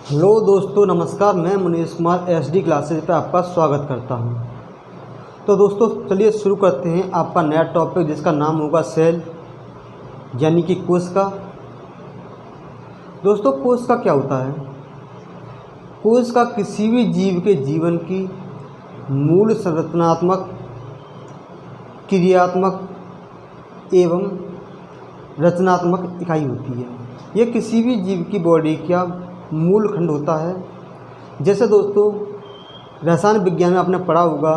Hello दोस्तों, नमस्कार। मैं मनीष कुमार एसडी क्लासेज पर आपका स्वागत करता हूं। तो दोस्तों चलिए शुरू करते हैं आपका नया टॉपिक, जिसका नाम होगा सेल यानी कि कोशिका। दोस्तों कोशिका क्या होता है? कोशिका किसी भी जीव के जीवन की मूल संरचनात्मक, क्रियात्मक एवं रचनात्मक इकाई होती है। यह किसी भी जीव की बॉडी का मूल खंड होता है। जैसे दोस्तों रसायन विज्ञान में आपने पढ़ा होगा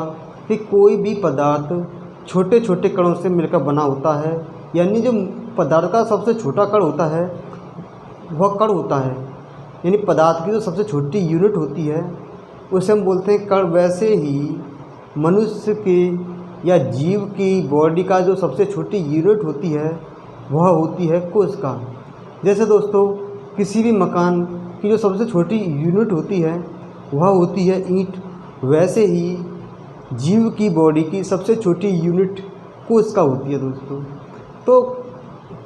कि कोई भी पदार्थ छोटे छोटे कणों से मिलकर बना होता है, यानी जो पदार्थ का सबसे छोटा कण होता है वह कण होता है, यानी पदार्थ की जो सबसे छोटी यूनिट होती है उसे हम बोलते हैं कण। वैसे ही मनुष्य की या जीव की बॉडी का जो सबसे छोटी यूनिट होती है वह होती है कोशिका। जैसे दोस्तों किसी भी मकान की जो सबसे छोटी यूनिट होती है वह होती है ईंट, वैसे ही जीव की बॉडी की सबसे छोटी यूनिट कोशिका होती है। दोस्तों तो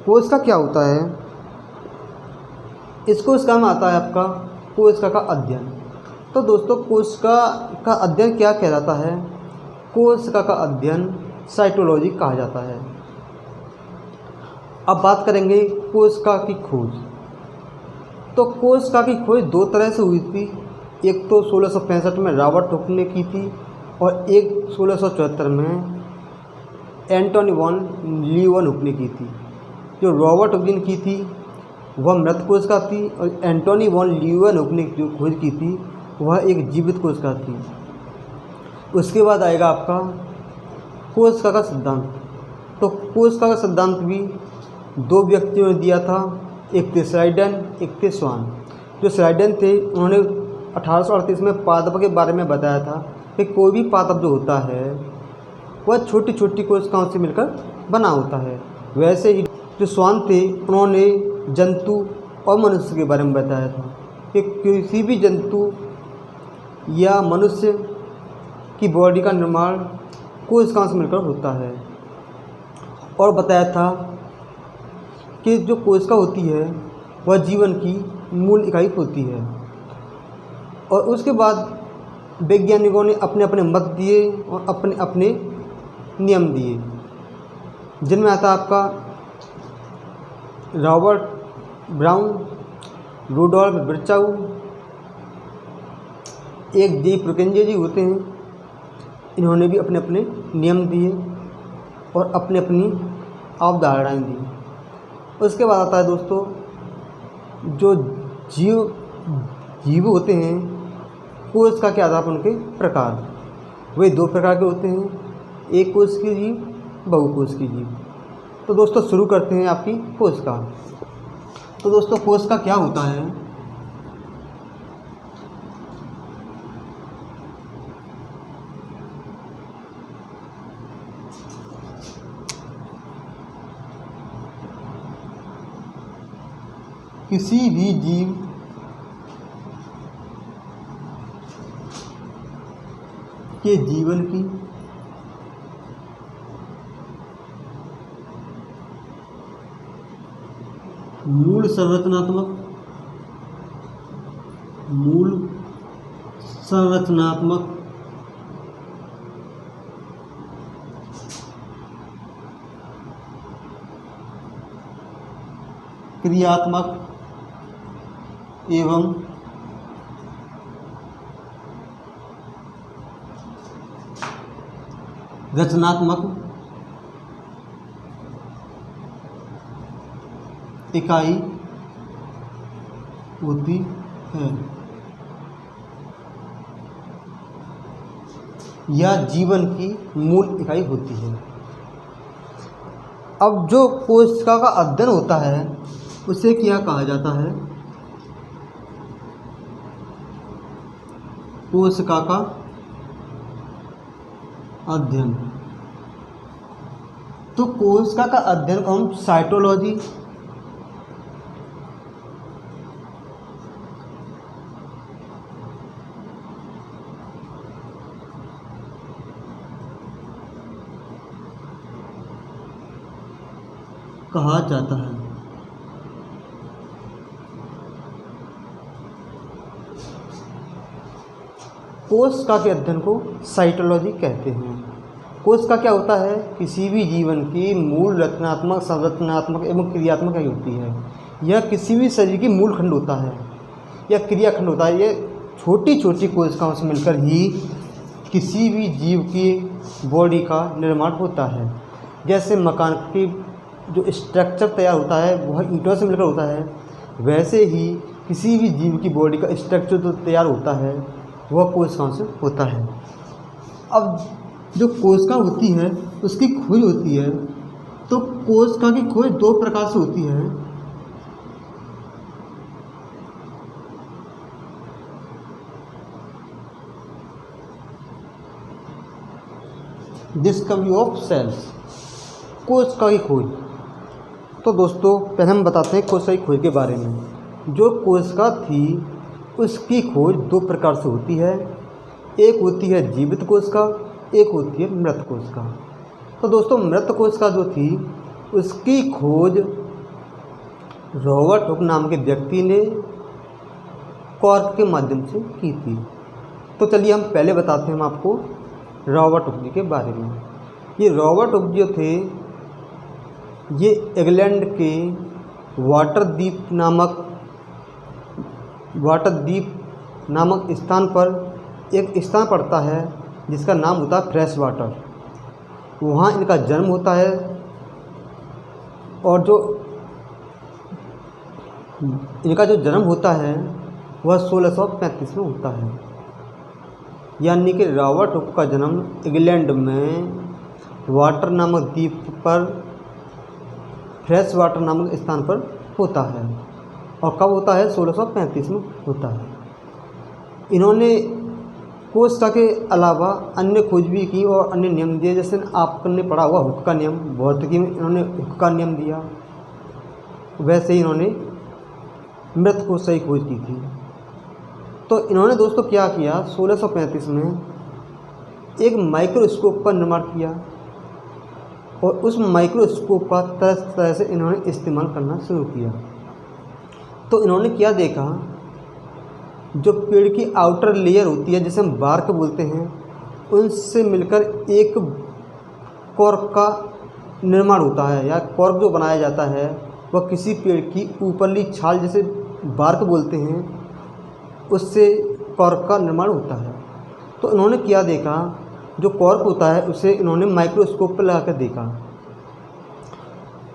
कोशिका क्या होता है? इस कोशिका में आता है आपका कोशिका का अध्ययन। तो दोस्तों कोशिका का अध्ययन क्या कहलाता है? कोशिका का अध्ययन साइटोलॉजी कहा जाता है। अब बात करेंगे कोशिका की खोज। तो कोशिका की खोज दो तरह से हुई थी। एक तो 1665 में रॉबर्ट हुक ने की थी और एक 1674 में एंटोनी वॉन लीeuwenhoek ने की थी। जो रॉबर्ट हुक ने की थी वह मृत कोशिका थी और एंटोनी वॉन लीeuwenhoek ने जो खोज की थी वह एक जीवित कोशिका थी। उसके बाद आएगा आपका कोशिका का सिद्धांत। तो कोशिका का सिद्धांत भी दो व्यक्तियों ने दिया था, एक थे श्राइडन, एक थे स्वान। जो श्राइडन थे उन्होंने 1838 में पादप के बारे में बताया था कि कोई भी पादप जो होता है वह छोटी छोटी कोशिकाओं से मिलकर बना होता है। वैसे ही जो स्वान थे उन्होंने जंतु और मनुष्य के बारे में बताया था कि किसी भी जंतु या मनुष्य की बॉडी का निर्माण कोशिकाओं से मिलकर होता है। और बताया था कि जो कोशिका होती है वह जीवन की मूल इकाई होती है। और उसके बाद वैज्ञानिकों ने अपने अपने मत दिए और अपने अपने नियम दिए, जिनमें आता आपका रॉबर्ट ब्राउन, रूडोल्फ विर्चाउ, एक जी प्रुकेंजे जी होते हैं। इन्होंने भी अपने अपने नियम दिए और अपनी अपनी अवधारणाएँ दी। उसके बाद आता है दोस्तों जो जीव होते हैं कोशिका के आधार पर उनके प्रकार। वे दो प्रकार के होते हैं, एक कोशिकीय जीव, बहुकोशिकीय जीव। तो दोस्तों शुरू करते हैं आपकी कोशिका। तो दोस्तों कोशिका क्या होता है? किसी भी जीव के जीवन की मूल संरचनात्मक क्रियात्मक एवं रचनात्मक इकाई होती है या जीवन की मूल इकाई होती है। अब जो कोशिका का अध्ययन होता है उसे क्या कहा जाता है? कोशिका का अध्ययन। तो कोशिका का अध्ययन को हम साइटोलॉजी कहा जाता है। कोशिका के अध्ययन को साइटोलॉजी कहते हैं। कोशिका क्या होता है? किसी भी जीवन की मूल रचनात्मक, संरचनात्मक एवं क्रियात्मक इकाई होती है। यह किसी भी शरीर की मूल खंड होता है या क्रियाखंड होता है। ये छोटी छोटी कोशिकाओं से मिलकर ही किसी भी जीव की बॉडी का निर्माण होता है। जैसे मकान की जो स्ट्रक्चर तैयार होता है वह ईंटों से मिलकर होता है, वैसे ही किसी भी जीव की बॉडी का स्ट्रक्चर जो तैयार होता है वह कोशिकाओं से होता है। अब जो कोशिका होती है उसकी खोज होती है, तो कोशिका की खोज दो प्रकार से होती है। डिस्कवरी ऑफ सेल्स, कोशिका की खोज। तो दोस्तों पहले हम बताते हैं कोशिका की खोज के बारे में। जो कोशिका थी उसकी खोज दो प्रकार से होती है। एक होती है जीवित कोशिका, एक होती है मृत कोशिका। तो दोस्तों मृत कोशिका जो थी उसकी खोज रॉबर्ट हुक नाम के व्यक्ति ने कॉर्क के माध्यम से की थी। तो चलिए हम पहले बताते हैं हम आपको रॉबर्ट हुक जी के बारे में। ये रॉबर्ट हुक जो थे ये इंग्लैंड के वाटरडीप नामक स्थान पर एक स्थान पड़ता है जिसका नाम होता है फ्रेश वाटर। वहाँ इनका जन्म होता है और जो इनका जो जन्म होता है वह 1635 में होता है। यानी कि रॉबर्ट हुक का जन्म इंग्लैंड में वाटर नामक द्वीप पर फ्रेश वाटर नामक स्थान पर होता है। और कब होता है? 1635 में होता है। इन्होंने कोशिका के अलावा अन्य खोज भी की और अन्य नियम दिए। जैसे आपने पढ़ा हुआ हुक का नियम, भौतिकी में इन्होंने हुक का नियम दिया, वैसे ही इन्होंने मृत कोशिका की खोज की थी। तो इन्होंने दोस्तों क्या किया, 1635 में एक माइक्रोस्कोप का निर्माण किया और उस माइक्रोस्कोप का तरह तरह से इन्होंने इस्तेमाल करना शुरू किया। तो इन्होंने क्या देखा, जो पेड़ की आउटर लेयर होती है जिसे हम बार्क बोलते हैं, उनसे मिलकर एक कॉर्क का निर्माण होता है या कॉर्क जो बनाया जाता है वह किसी पेड़ की ऊपरली छाल जिसे बार्क बोलते हैं उससे कॉर्क का निर्माण होता है। तो इन्होंने क्या देखा, जो कॉर्क होता है उसे इन्होंने माइक्रोस्कोप पर लगाकर देखा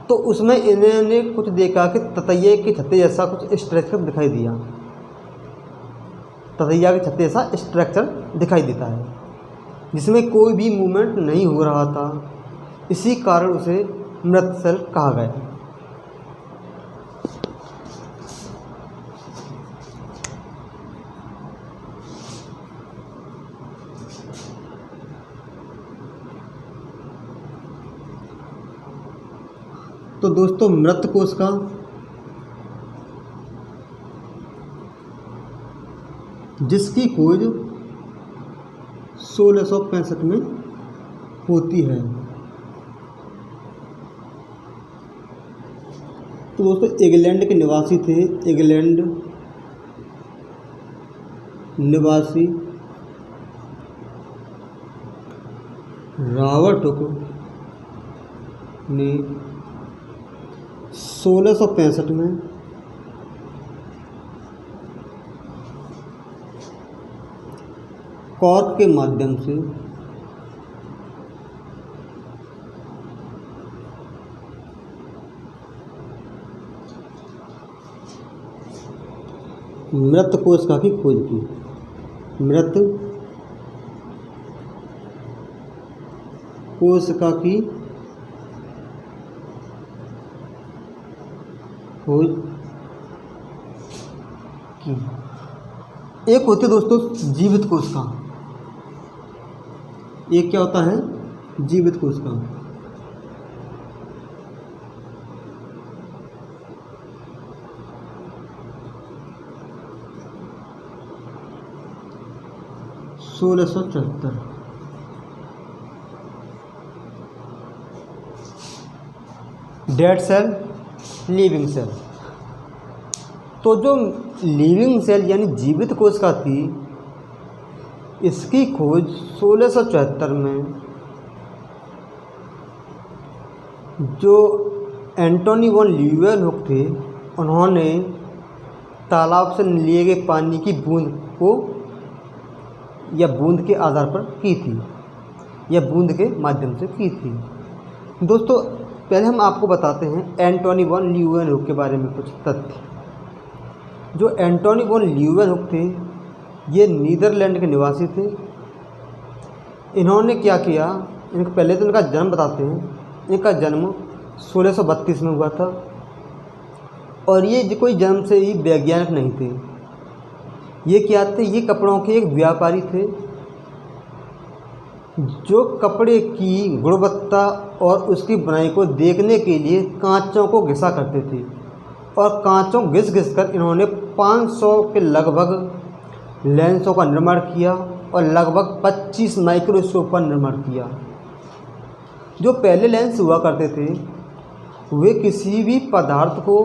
तो उसमें इन्होंने कुछ देखा कि ततैया के छत्ते जैसा कुछ स्ट्रक्चर दिखाई दिया। ततैया के छत्ते जैसा स्ट्रक्चर दिखाई देता है जिसमें कोई भी मूवमेंट नहीं हो रहा था। इसी कारण उसे मृत सेल कहा गया। तो दोस्तों मृत कोशिका जिसकी खोज 1665 में होती है। तो दोस्तों इंग्लैंड के निवासी थे, इंग्लैंड निवासी रॉबर्ट हुक ने 1665 में कॉर्क के माध्यम से मृत कोशिका की खोज की। मृत कोशिका की खोज की। एक होती है दोस्तों जीवित कोशिका, एक क्या होता है? जीवित कोशिका। (1674) डेड सेल, लिविंग सेल। तो जो लिविंग सेल यानी जीवित कोशिका थी इसकी खोज 1674 में जो एंटोनी वॉन ल्यूवेनहुक थे, उन्होंने तालाब से लिए गए पानी की बूंद को या बूंद के आधार पर की थी, या बूंद के माध्यम से की थी। दोस्तों, पहले हम आपको बताते हैं एंटोनी वॉन ल्यूवेनहुक के बारे में कुछ तथ्य। जो एंटोनी वॉन ल्यूवेनहुक थे, ये नीदरलैंड के निवासी थे। इन्होंने क्या किया, इनका पहले तो इनका जन्म बताते हैं। इनका जन्म 1632 में हुआ था और ये कोई जन्म से ही वैज्ञानिक नहीं थे। ये क्या थे, ये कपड़ों के एक व्यापारी थे जो कपड़े की गुणवत्ता और उसकी बुनाई को देखने के लिए कांचों को घिसा करते थे और कांचों घिस घिस कर इन्होंने 500 के लगभग लेंसों का निर्माण किया और लगभग 25 माइक्रोस्कोप का निर्माण किया। जो पहले लेंस हुआ करते थे वे किसी भी पदार्थ को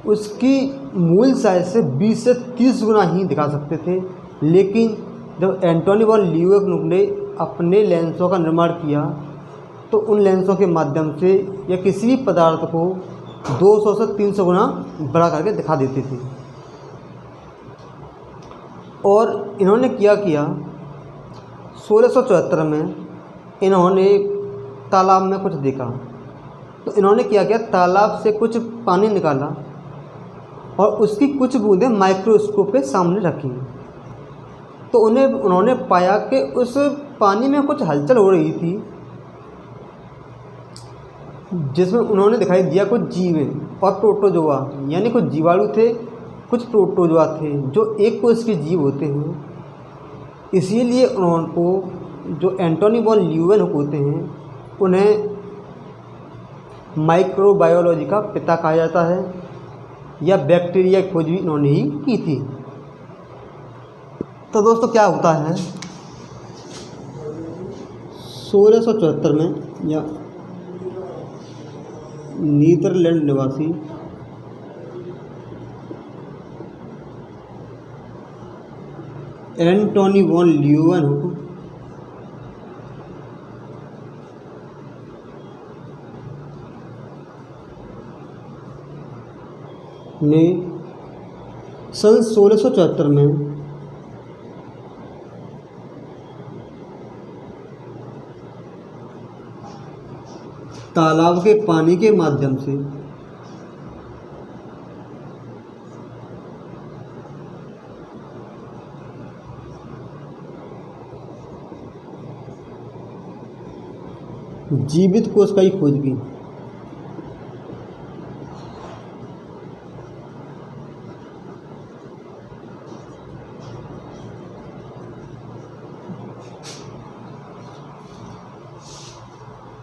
उसकी मूल साइज से 20 से 30 गुना ही दिखा सकते थे, लेकिन जब एंटोनी वॉन ल्यूवेनहुक ने अपने लेंसों का निर्माण किया तो उन लेंसों के माध्यम से या किसी भी पदार्थ को 200 से 300 गुना बड़ा करके दिखा देते थे। और इन्होंने क्या किया, 1674 में इन्होंने तालाब में कुछ देखा, तो इन्होंने क्या किया, तालाब से कुछ पानी निकाला और उसकी कुछ बूंदें माइक्रोस्कोप के सामने रखी। तो उन्होंने पाया कि उस पानी में कुछ हलचल हो रही थी, जिसमें उन्होंने दिखाई दिया कुछ जीवें और प्रोटोजोआ, यानी कुछ जीवाणु थे, कुछ प्रोटोजोआ थे जो एक कोष के जीव होते हैं। इसीलिए उनको जो एंटोनी वॉन ल्यूवेनहुक होते हैं उन्हें माइक्रोबायोलॉजी का पिता कहा जाता है, या बैक्टीरिया की खोज भी इन्होंने ही की थी। तो दोस्तों, क्या होता है 1674 में या नीदरलैंड निवासी एंटोनी वॉन ल्यूवेनहुक ने सन 1674 में तालाब के पानी के माध्यम से जीवित कोश की खोज की।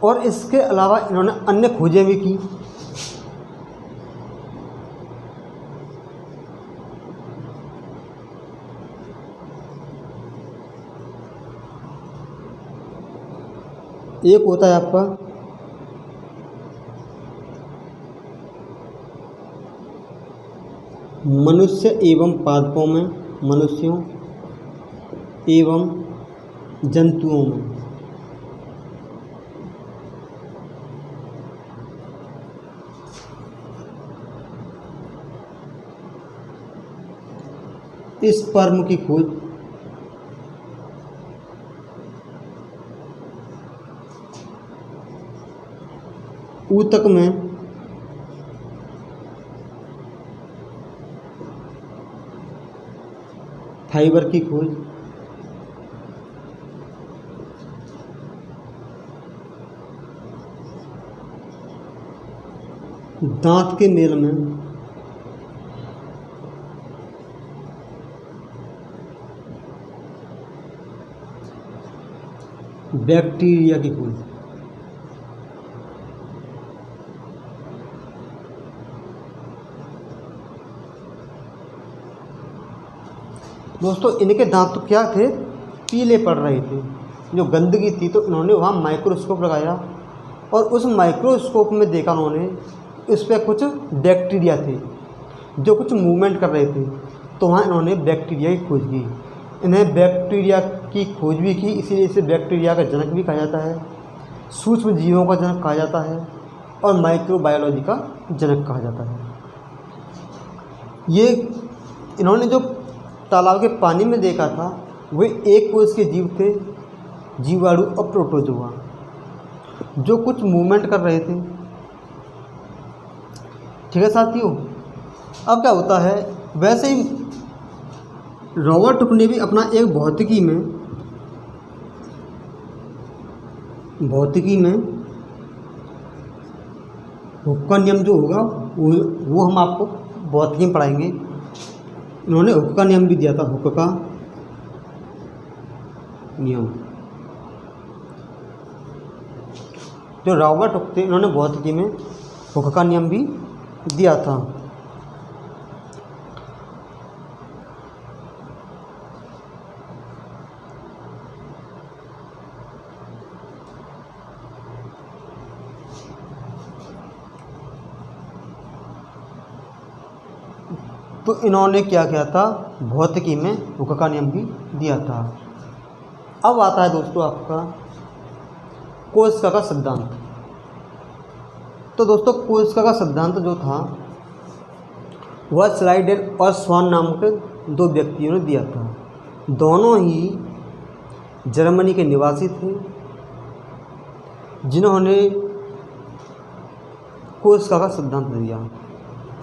और इसके अलावा इन्होंने अन्य खोजें भी की। एक होता है आपका मनुष्य एवं पादपों में, मनुष्यों एवं जंतुओं में। इस स्पर्म की खोज ऊतक में फाइबर की खोज, दांत के मेल में बैक्टीरिया की खोज। दोस्तों, इनके दांत तो क्या थे, पीले पड़ रहे थे, जो गंदगी थी, तो इन्होंने वहाँ माइक्रोस्कोप लगाया और उस माइक्रोस्कोप में देखा उन्होंने इस पर कुछ बैक्टीरिया थे जो कुछ मूवमेंट कर रहे थे। तो वहाँ इन्होंने बैक्टीरिया की खोज की इन्हें बैक्टीरिया की खोज भी की, इसीलिए इसे बैक्टीरिया का जनक भी कहा जाता है, सूक्ष्म जीवों का जनक कहा जाता है और माइक्रोबायोलॉजी का जनक कहा जाता है। ये इन्होंने जो तालाब के पानी में देखा था वे एक कोष के जीव थे, जीवाणु और प्रोटोजोआ, जो कुछ मूवमेंट कर रहे थे। ठीक है साथियों, अब क्या होता है, वैसे ही रॉबर्ट हुक ने भी अपना एक भौतिकी में हुक का नियम जो होगा वो हम आपको भौतिकी में पढ़ाएंगे। इन्होंने हुक का नियम भी दिया था, हुक का नियम। जो रॉबर्ट हुक थे इन्होंने भौतिकी में हुक का नियम भी दिया था। तो इन्होंने क्या किया था, भौतिकी में हुक का नियम भी दिया था। अब आता है दोस्तों आपका कोशिका का सिद्धांत। तो दोस्तों कोशिका का सिद्धांत जो था वह स्लाइडेन और स्वान नाम के दो व्यक्तियों ने दिया था। दोनों ही जर्मनी के निवासी थे, जिन्होंने कोशिका का सिद्धांत दिया।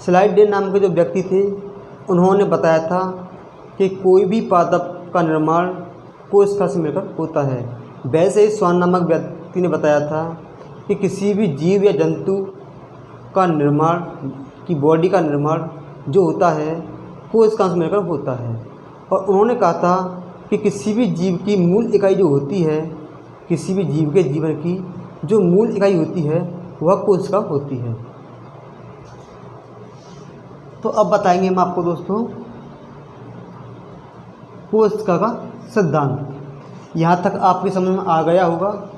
स्लाइडेन नाम के जो व्यक्ति थे उन्होंने बताया था कि कोई भी पादप का निर्माण कोशिका से मिलकर होता है। वैसे ही स्वान नामक व्यक्ति ने बताया था कि किसी भी जीव या जंतु का निर्माण की बॉडी का निर्माण जो होता है कोशिका से मिलकर होता है। और उन्होंने कहा था कि किसी भी जीव की मूल इकाई जो होती है, किसी भी जीव के जीवन की जो मूल इकाई होती है वह कोशिका होती है। तो अब बताएंगे हम आपको दोस्तों कोशिका का सिद्धांत। यहाँ तक आपकी समझ में आ गया होगा।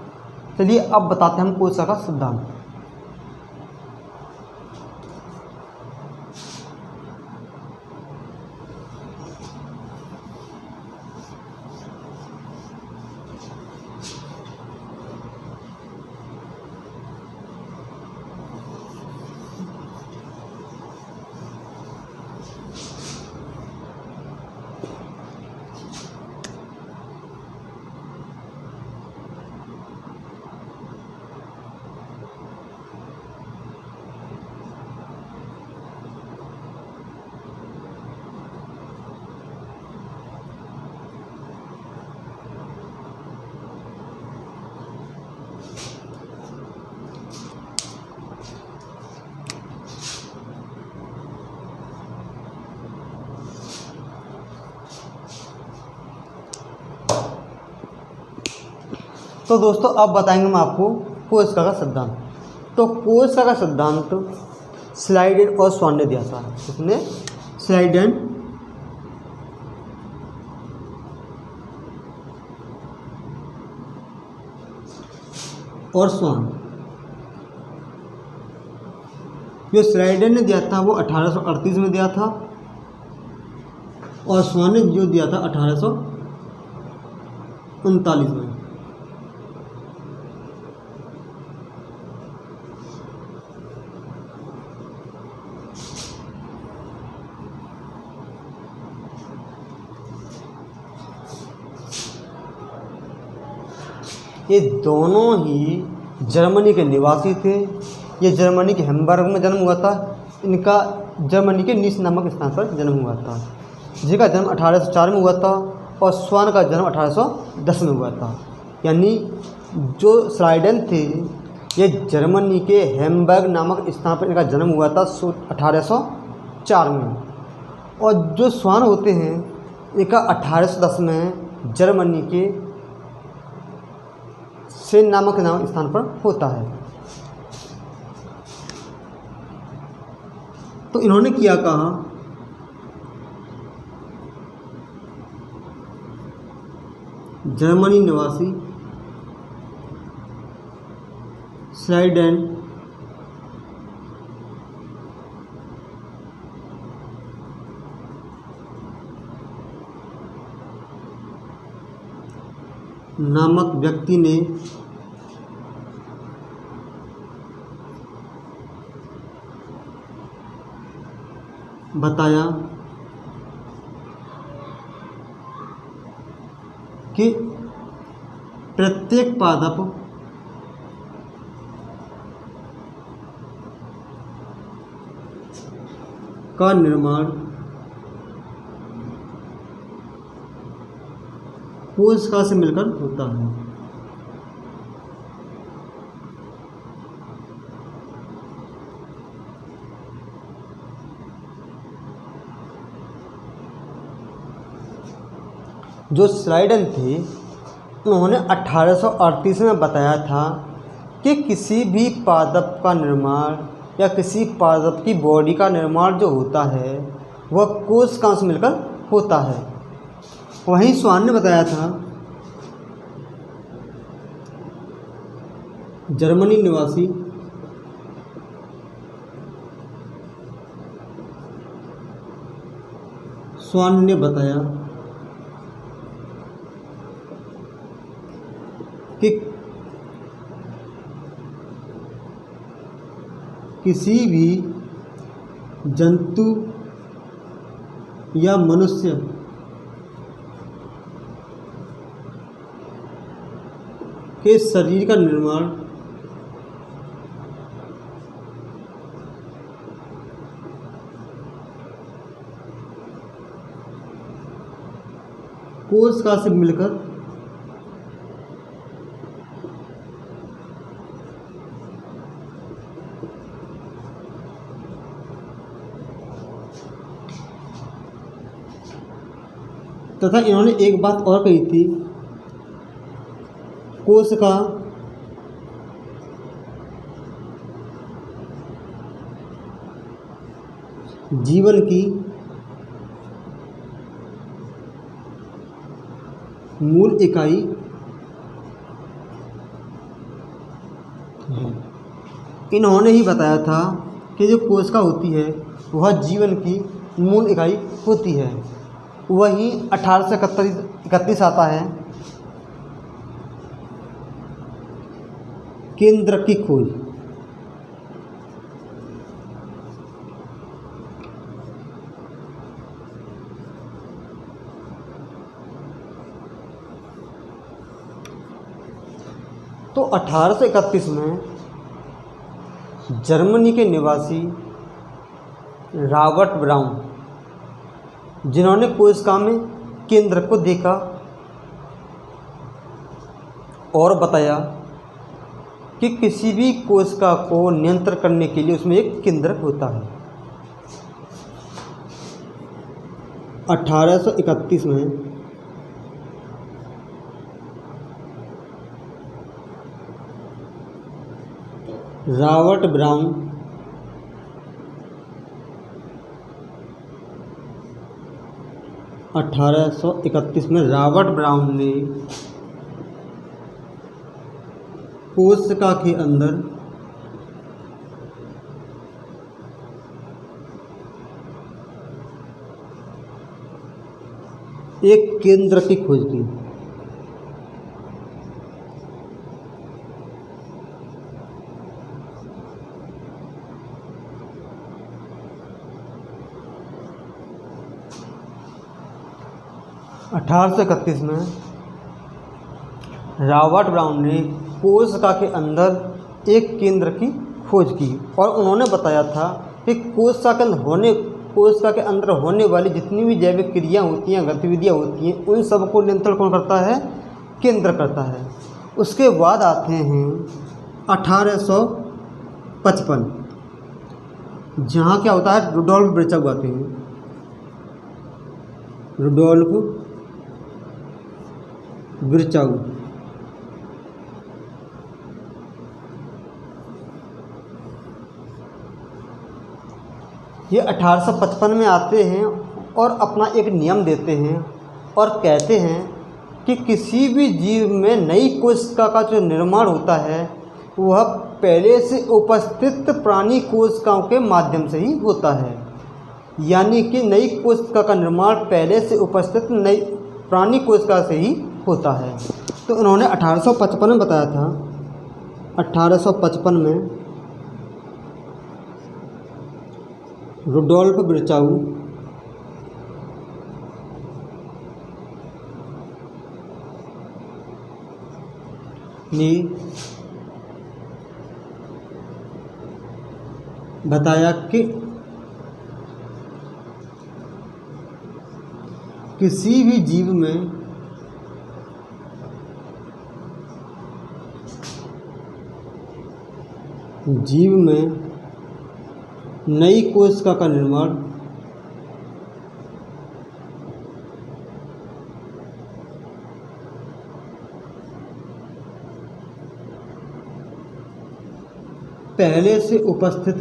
चलिए अब बताते हैं हम कोशिका का सिद्धांत। तो दोस्तों अब बताएंगे हम आपको कोशिका का सिद्धांत। तो कोशिका का सिद्धांत स्लाइडेन और स्वान ने दिया था। इसने स्लाइडेन और स्वान, जो स्लाइडेन ने दिया था वो 1838 में दिया था और स्वान ने जो दिया था 1839 में। ये दोनों ही जर्मनी के निवासी थे। ये जर्मनी के हैम्बर्ग में जन्म हुआ था। इनका जर्मनी के नीस नामक स्थान पर जन्म हुआ था, जिसका जन्म 1804 में हुआ था और स्वान का जन्म 1810 में हुआ था। यानी जो स्लाइडेन थे ये जर्मनी के हैम्बर्ग नामक स्थान पर इनका जन्म हुआ था 1804 में, और जो स्वान होते हैं इनका 1810 में जर्मनी के सेन नामक स्थान पर होता है। तो इन्होंने क्या कहा, जर्मनी निवासी स्लाइडेन नामक व्यक्ति ने बताया कि प्रत्येक पादप का निर्माण कोशिका से मिलकर होता है। जो स्लाइडन थे उन्होंने 1838 में बताया था कि किसी भी पादप का निर्माण या किसी पादप की बॉडी का निर्माण जो होता है वह कोशिका से मिलकर होता है। वहीं स्वान ने बताया था जर्मनी निवासी स्वान ने बताया कि किसी भी जंतु या मनुष्य के शरीर का निर्माण कोशिका से मिलकर तथा इन्होंने एक बात और कही थी, कोशिका जीवन की मूल इकाई है। इन्होंने ही बताया था कि जो कोशिका होती है वह जीवन की मूल इकाई होती है। वही 1831 आता है केंद्र की खोज। तो 1831 में जर्मनी के निवासी रॉबर्ट ब्राउन, जिन्होंने कोशिका में केंद्र को देखा और बताया कि किसी भी कोशिका को नियंत्रण करने के लिए उसमें एक केंद्रक होता है। 1831 में रॉबर्ट ब्राउन 1831 में रॉबर्ट ब्राउन ने कोशिका के अंदर एक केंद्र की खोज की। अठारह में रॉबर्ट ब्राउन ने कोशिका के अंदर एक केंद्र की खोज की और उन्होंने बताया था कि कोशिका के अंदर होने वाली जितनी भी जैविक क्रिया होती हैं, गतिविधियाँ होती हैं, उन सब को नियंत्रण कौन करता है? केंद्र करता है। उसके बाद आते हैं 1855, जहाँ क्या होता है, रुडोल्फ विर्चाउ आते हैं। रुडोल्फ विर्चाउ ये 1855 में आते हैं और अपना एक नियम देते हैं और कहते हैं कि किसी भी जीव में नई कोशिका का जो निर्माण होता है वह पहले से उपस्थित प्राणी कोशिकाओं के माध्यम से ही होता है। यानी कि नई कोशिका का निर्माण पहले से उपस्थित नई प्राणी कोशिका से ही होता है। तो उन्होंने 1855 में बताया था, 1855 में रुडोल्फ विर्चाऊ ने बताया कि किसी भी जीव में नई कोशिका का निर्माण पहले से उपस्थित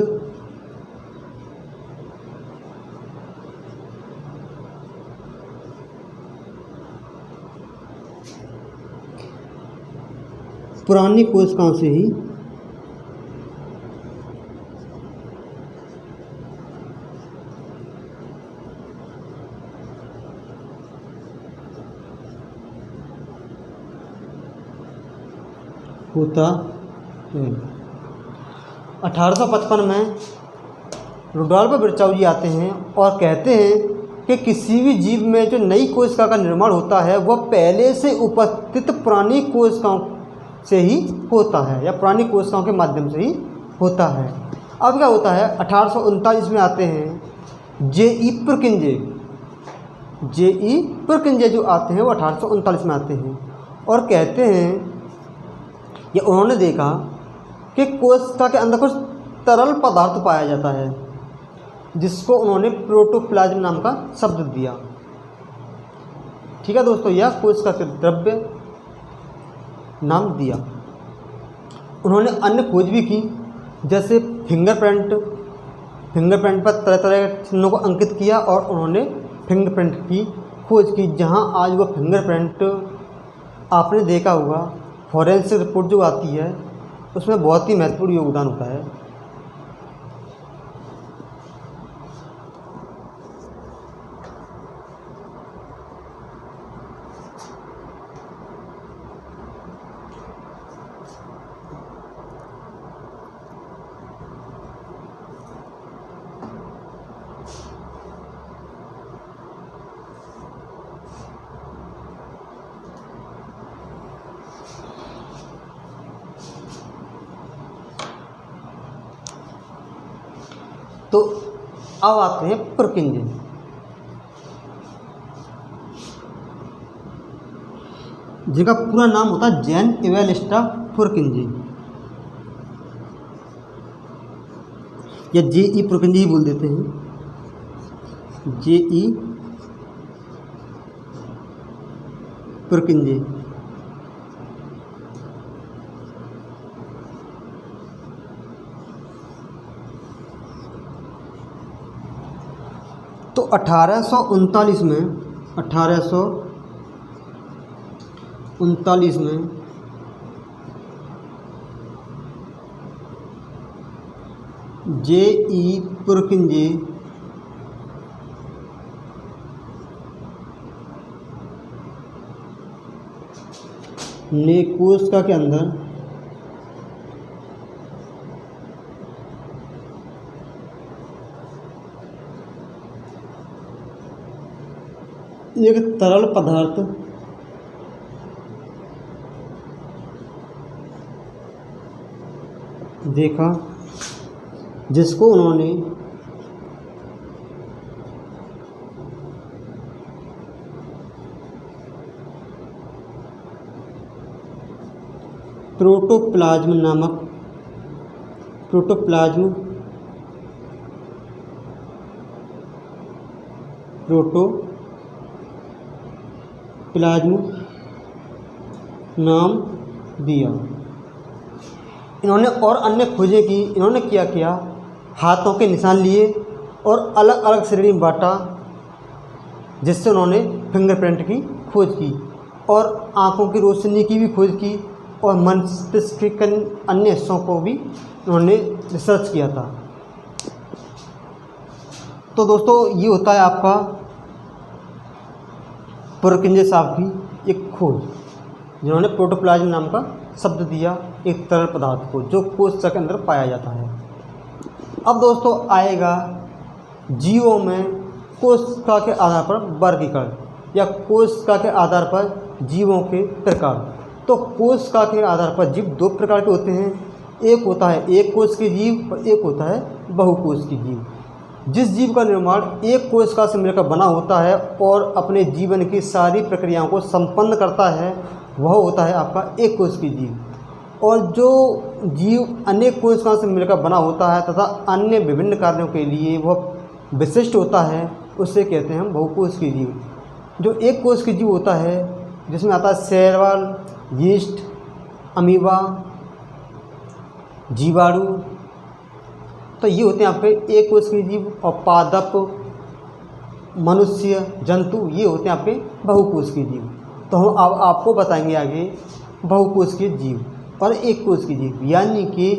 पुरानी कोशिकाओं से ही होता है। 1855 में रुडोल्फ विर्चाऊ जी आते हैं और कहते हैं कि किसी भी जीव में जो नई कोशिका का निर्माण होता है वह पहले से उपस्थित पुरानी कोशिकाओं से ही होता है या पुरानी कोशिकाओं के माध्यम से ही होता है। अब क्या होता है, 1839 में आते हैं जे.ई. पुरकिंजे जो आते हैं वो 1839 में आते हैं और कहते हैं कि उन्होंने देखा कि कोशिका के अंदर कुछ तरल पदार्थ पाया जाता है जिसको उन्होंने प्रोटोप्लाज्म नाम का शब्द दिया। ठीक है दोस्तों, यह कोशिका के द्रव्य नाम दिया। उन्होंने अन्य खोज भी की, जैसे फिंगरप्रिंट पर तरह तरह के चिन्हों को अंकित किया और उन्होंने फिंगरप्रिंट की खोज की, जहां आज वह फिंगरप्रिंट आपने देखा होगा फॉरेंसिक रिपोर्ट जो आती है उसमें बहुत ही महत्वपूर्ण योगदान होता है। तो अब आते हैं पुरकिंजे। जिनका पूरा नाम होता है जैन इवेलिस्टा पुरकिंजे या जे.ई. पुरकिंजे ही बोल देते हैं, जे.ई. पुरकिंजे। तो 1839 में जे.ई. पुरकिंजे ने कोशिका के अंदर एक तरल पदार्थ देखा जिसको उन्होंने प्रोटोप्लाज्म नाम दिया। इन्होंने और अन्य खोजें की। इन्होंने क्या किया, हाथों के निशान लिए और अलग अलग श्रेणी में बांटा, जिससे उन्होंने फिंगरप्रिंट की खोज की और आँखों की रोशनी की भी खोज की और मस्तिष्क के अन्य हिस्सों को भी उन्होंने रिसर्च किया था। तो दोस्तों ये होता है आपका पुरकिंजे साहब की एक खोज। जिन्होंने प्रोटोप्लाज्म नाम का शब्द दिया एक तरल पदार्थ को जो कोशिका के अंदर पाया जाता है। अब दोस्तों आएगा जीवों में कोशिका के आधार पर वर्गीकरण या कोशिका के आधार पर जीवों के प्रकार। तो कोशिका के आधार पर जीव दो प्रकार के होते हैं, एक होता है एक कोश के जीव और एक होता है बहुकोश के जीव। जिस जीव का निर्माण एक कोशिका से मिलकर बना होता है और अपने जीवन की सारी प्रक्रियाओं को संपन्न करता है वह होता है आपका एक कोश के जीव। और जो जीव अनेक कोशिकाओं से मिलकर बना होता है तथा अन्य विभिन्न कार्यों के लिए वह विशिष्ट होता है उसे कहते हैं हम बहुकोश के जीव। जो एक कोश के जीव होता है जिसमें आता है शैवाल, यीस्ट, अमीबा, जीवाणु, तो ये होते हैं आपके एक कोश के जीव। और पादप, मनुष्य, जंतु ये होते हैं आपके बहुकोश के जीव। तो हम अब आपको बताएंगे आगे बहुकोश के जीव और एक कोश के जीव, यानी कि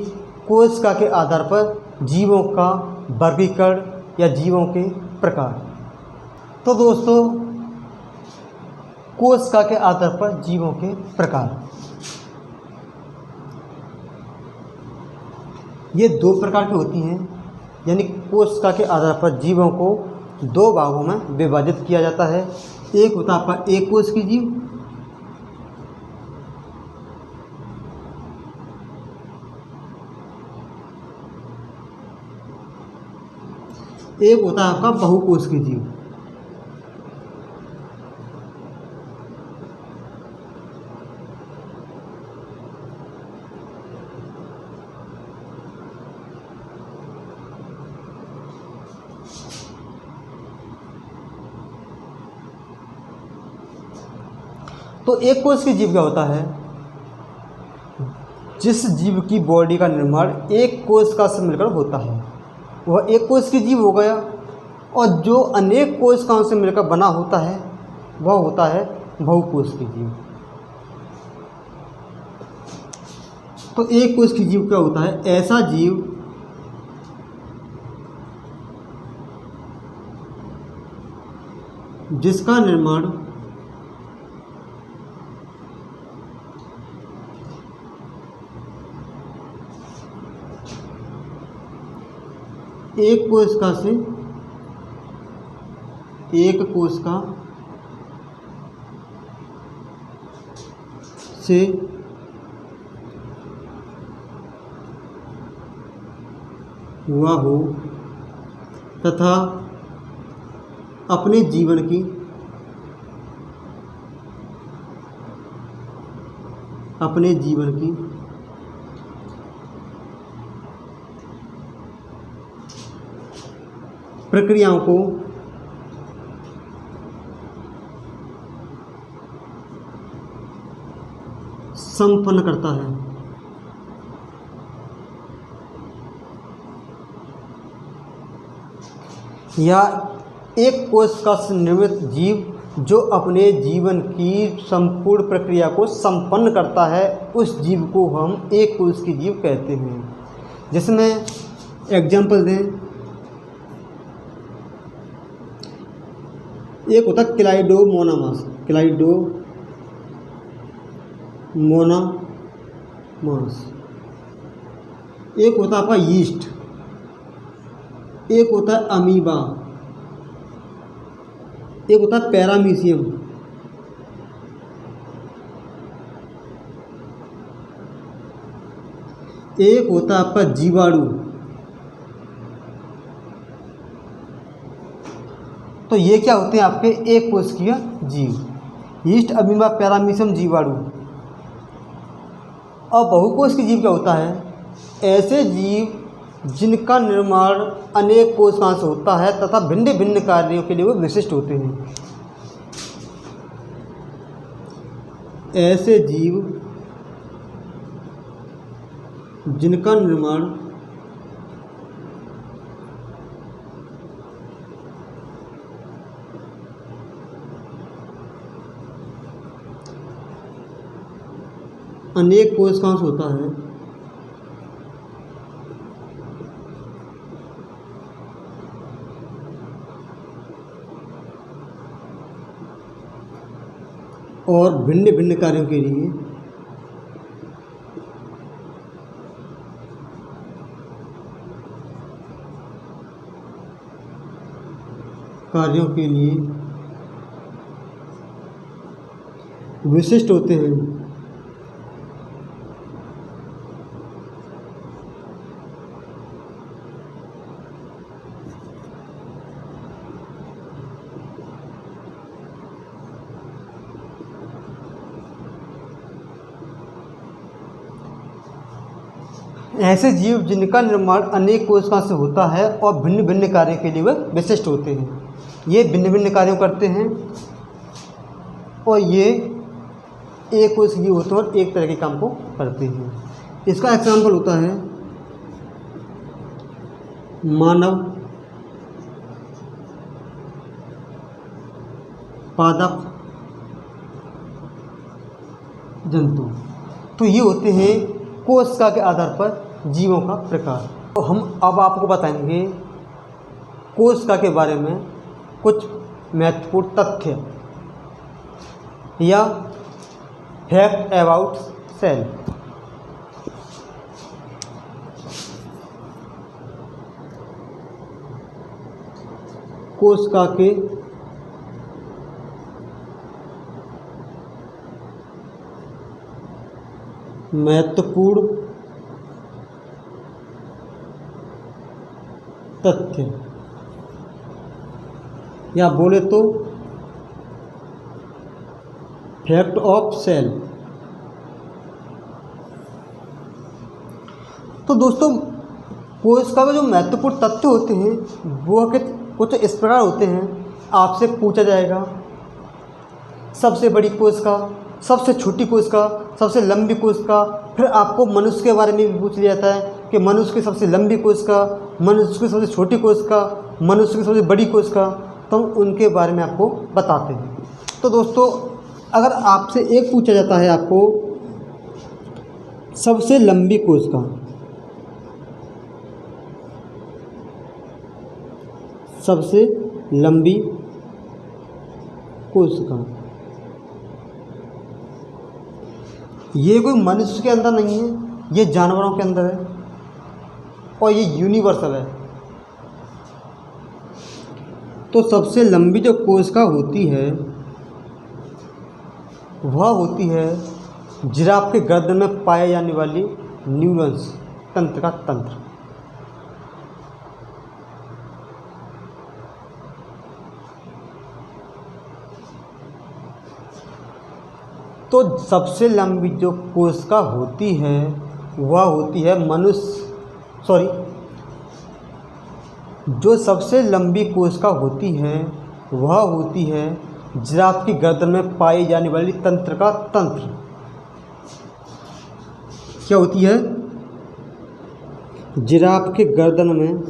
कोशिका के आधार पर जीवों का वर्गीकरण या जीवों के प्रकार। तो दोस्तों कोशिका के आधार पर जीवों के प्रकार, ये दो प्रकार की होती हैं, यानी कोशिका के आधार पर जीवों को दो भागों में विभाजित किया जाता है। एक होता है आपका एक कोश की जीव, एक होता है आपका बहुकोश के जीव। तो एक कोश की जीव क्या होता है? जिस जीव की बॉडी का निर्माण एक कोशिका से मिलकर होता है वह एक कोश की जीव हो गया। और जो अनेक कोशिकाओं से मिलकर बना होता है वह होता है बहुकोश की जीव। तो एक कोश की जीव क्या होता है? ऐसा जीव जिसका निर्माण एक कोशिका से हुआ हो तथा अपने जीवन की प्रक्रियाओं को संपन्न करता है। या एक कोशिका से निर्मित जीव जो अपने जीवन की संपूर्ण प्रक्रिया को संपन्न करता है उस जीव को हम एक कोश की जीव कहते हैं। जिसमें एग्जाम्पल दें, एक होता है क्लाइडोमोनामास, एक होता है आपका यीस्ट, एक होता है अमीबा, एक होता है पैरामीशियम, एक होता है आपका जीवाणु। तो ये क्या होते हैं आपके एक कोशिकीय जीव, यीस्ट, अमीबा, पैरामीशियम, जीवाणु। और बहुकोश की जीव क्या होता है? ऐसे जीव जिनका निर्माण अनेक कोशिकाओं से होता है तथा भिन्न भिन्न कार्यों के लिए वो विशिष्ट होते हैं। ऐसे जीव जिनका निर्माण अनेक कोशिकाओं से होता है और भिन्न भिन्न कार्यों के लिए विशिष्ट होते हैं। ऐसे जीव जिनका निर्माण अनेक कोशिकाओं से होता है और भिन्न भिन्न कार्यों के लिए वे विशिष्ट होते हैं। ये भिन्न भिन्न कार्यों करते हैं और ये एक कोशिकीय होते हैं और एक तरह के काम को करते हैं। इसका एग्जाम्पल होता है मानव, पादप, जंतु। तो ये होते हैं कोशिका के आधार पर जीवों का प्रकार। तो हम अब आपको बताएंगे कोशिका के बारे में कुछ महत्वपूर्ण तथ्य या फैक्ट अबाउट सेल। कोशिका के महत्वपूर्ण तथ्य या बोले तो फैक्ट ऑफ सेल। तो दोस्तों कोशिका में जो महत्वपूर्ण तथ्य होते हैं वो कुछ इस प्रकार होते हैं। आपसे पूछा जाएगा सबसे बड़ी कोशिका, सबसे छोटी कोशिका, सबसे लंबी कोशिका, फिर आपको मनुष्य के बारे में भी पूछ लिया जाता है कि मनुष्य की सबसे लंबी कोशिका, मनुष्य की सबसे छोटी कोशिका, मनुष्य की सबसे बड़ी कोशिका, तो हम उनके बारे में आपको बताते हैं। तो दोस्तों अगर आपसे एक पूछा जाता है आपको सबसे लंबी कोशिका, सबसे लंबी कोशिका, ये कोई मनुष्य के अंदर नहीं है, ये जानवरों के अंदर है और ये यूनिवर्सल है। तो सबसे लंबी जो कोशिका होती है वह होती है जिराफ के गर्दन में पाए जाने वाली न्यूरॉन्स तंत्र का तंत्र। तो सबसे लंबी जो कोशिका होती है वह होती है जो सबसे लंबी कोशिका होती है वह होती है जिराफ की गर्दन में पाई जाने वाली तंत्र का तंत्र। क्या होती है? जिराफ के गर्दन में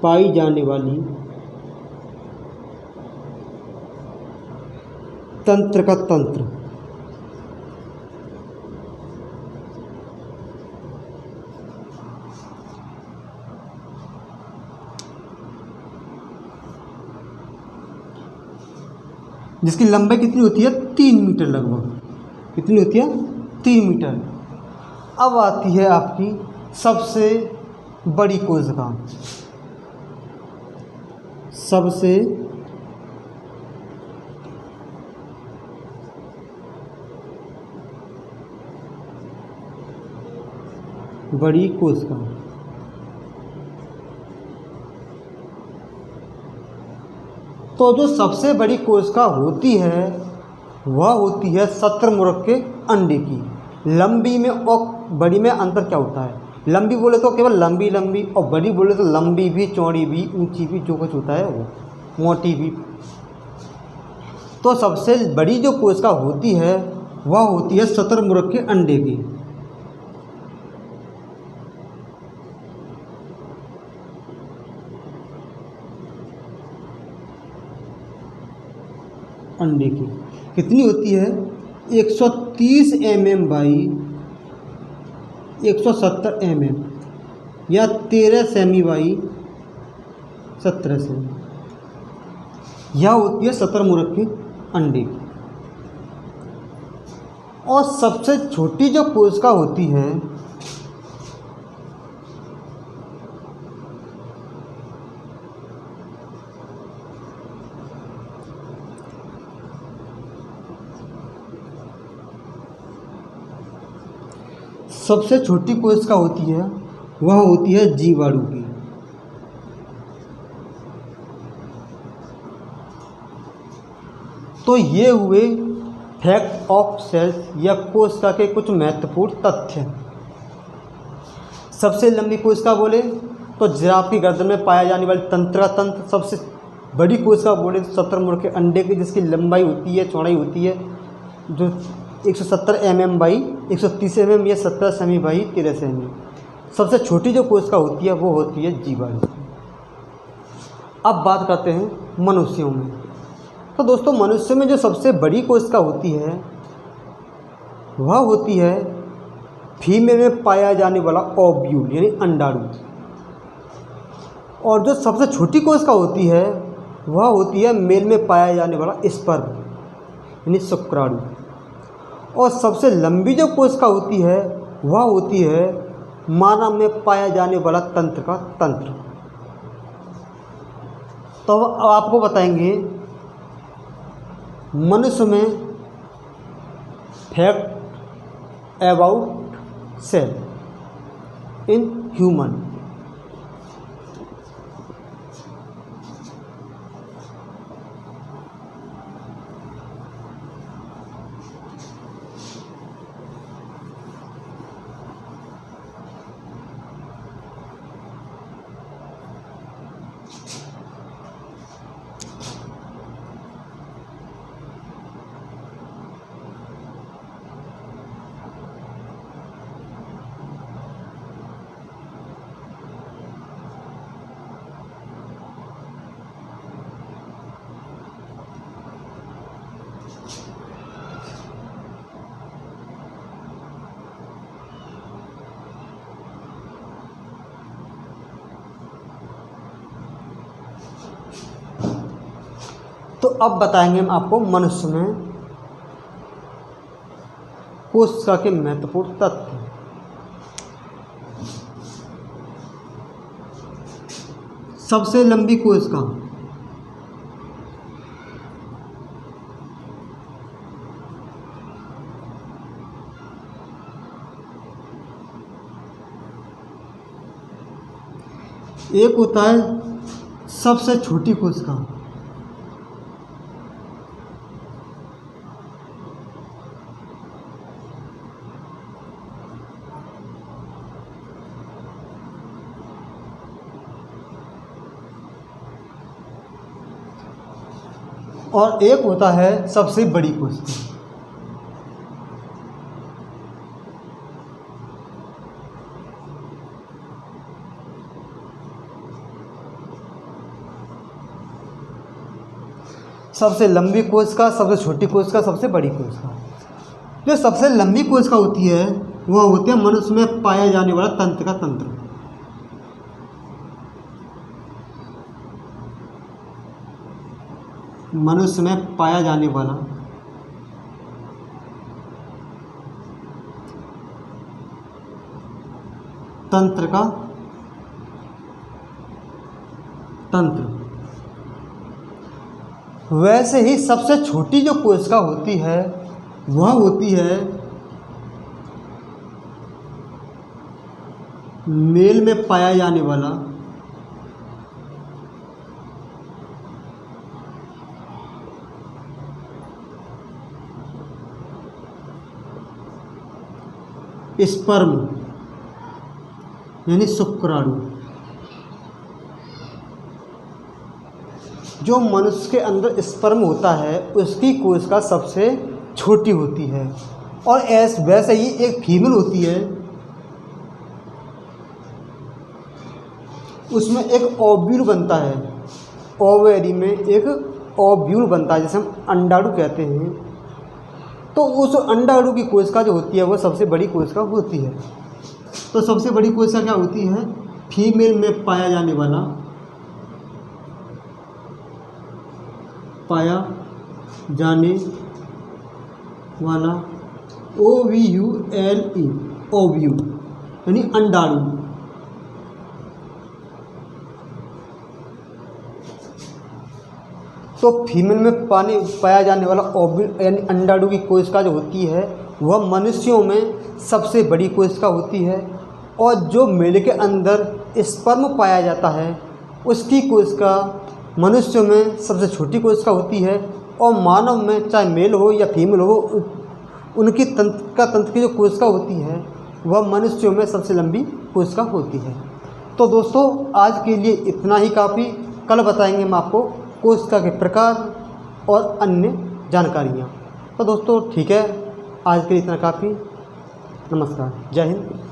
पाई जाने वाली तंत्र का तंत्र। जिसकी लंबाई कितनी होती है? 3 मीटर लगभग। कितनी होती है? 3 मीटर। अब आती है आपकी सबसे बड़ी कोशिका। सबसे बड़ी कोशिका। तो जो सबसे बड़ी कोशिका होती है वह होती है शतुरमुर्ग के अंडे की। लंबी में और बड़ी में अंतर क्या होता है? लंबी बोले तो केवल लंबी लंबी, और बड़ी बोले तो लंबी भी, चौड़ी भी, ऊंची भी, जो कुछ होता है वो, मोटी भी। तो सबसे बड़ी जो कोशिका होती है वह होती है शतुरमुर्ग के अंडे की। अंडे की कितनी होती है? 130 mm बाई 170 mm या 13 सेमी बाई 17 सेमी। यह होती है शतुरमुर्ग की अंडे। और सबसे छोटी जो कोशिका होती है सबसे छोटी कोशिका होती है वह होती है जीवाणु की। तो ये हुए फैक्ट ऑफ सेल्स या कोशिका के कुछ महत्वपूर्ण तथ्य। सबसे लंबी कोशिका बोले तो जिराफ की गर्दन में पाया जाने वाली तंत्रा तंत्र। सबसे बड़ी कोशिका बोले तो शतुरमुर्ग के अंडे की, जिसकी लंबाई होती है, चौड़ाई होती है जो 170 mm बाई 130 mm या 17 सेमी बाई 13 सेमी। सबसे छोटी जो कोशिका होती है वो होती है जीवाणु। अब बात करते हैं मनुष्यों में। तो दोस्तों मनुष्य में जो सबसे बड़ी कोशिका होती है वह होती है फीमेल में पाया जाने वाला ओव्यूल यानी अंडाणु। और जो सबसे छोटी कोशिका होती है वह होती है मेल में पाया जाने वाला स्पर्म यानी शुक्राणु। और सबसे लंबी जो कोशिका होती है वह होती है मानव में पाया जाने वाला तंत्र का तंत्र। तो अब आपको बताएंगे मनुष्य में fact about cell in human. तो अब बताएंगे हम आपको मनुष्य में कोशिका के महत्वपूर्ण तथ्य। सबसे लंबी कोशिका एक होता है सबसे छोटी कोशिका। और एक होता है सबसे बड़ी कोशिका। सबसे लंबी कोशिका, सबसे छोटी कोशिका, सबसे बड़ी कोशिका। जो सबसे लंबी कोशिका होती है वह होती है मनुष्य में पाया जाने वाला तंत्र का तंत्र। मनुष्य में पाया जाने वाला तंत्र का तंत्र। वैसे ही सबसे छोटी जो कोशिका होती है वह होती है मेल में पाया जाने वाला स्पर्म यानी शुक्राणु। जो मनुष्य के अंदर स्पर्म होता है उसकी कोशिका सबसे छोटी होती है। और वैसे ही एक फीमेल होती है, उसमें एक ओव्यूल बनता है। ओवेरी में एक ओव्यूल बनता है जिसे हम अंडाणु कहते हैं। तो उस अंडाणु की कोशिका जो होती है वह सबसे बड़ी कोशिका होती है। तो सबसे बड़ी कोशिका क्या होती है? फीमेल में पाया जाने वाला OVULE, ओव्यूल यानी अंडाणु। तो फीमेल में पाया जाने वाला ओव्यूल यानी अंडाणु की कोशिका जो होती है वह मनुष्यों में सबसे बड़ी कोशिका होती है, और जो मेल के अंदर स्पर्म पाया जाता है उसकी कोशिका मनुष्यों में सबसे छोटी कोशिका होती है, और मानव में चाहे मेल हो या फीमेल हो उनकी तंत्र की जो कोशिका होती है वह मनुष्यों में सबसे लंबी कोशिका होती है। तो दोस्तों आज के लिए इतना ही काफ़ी। कल बताएंगे हम आपको कोशिका के प्रकार और अन्य जानकारियाँ। तो दोस्तों ठीक है, आज के लिए इतना काफ़ी। नमस्कार, जय हिंद।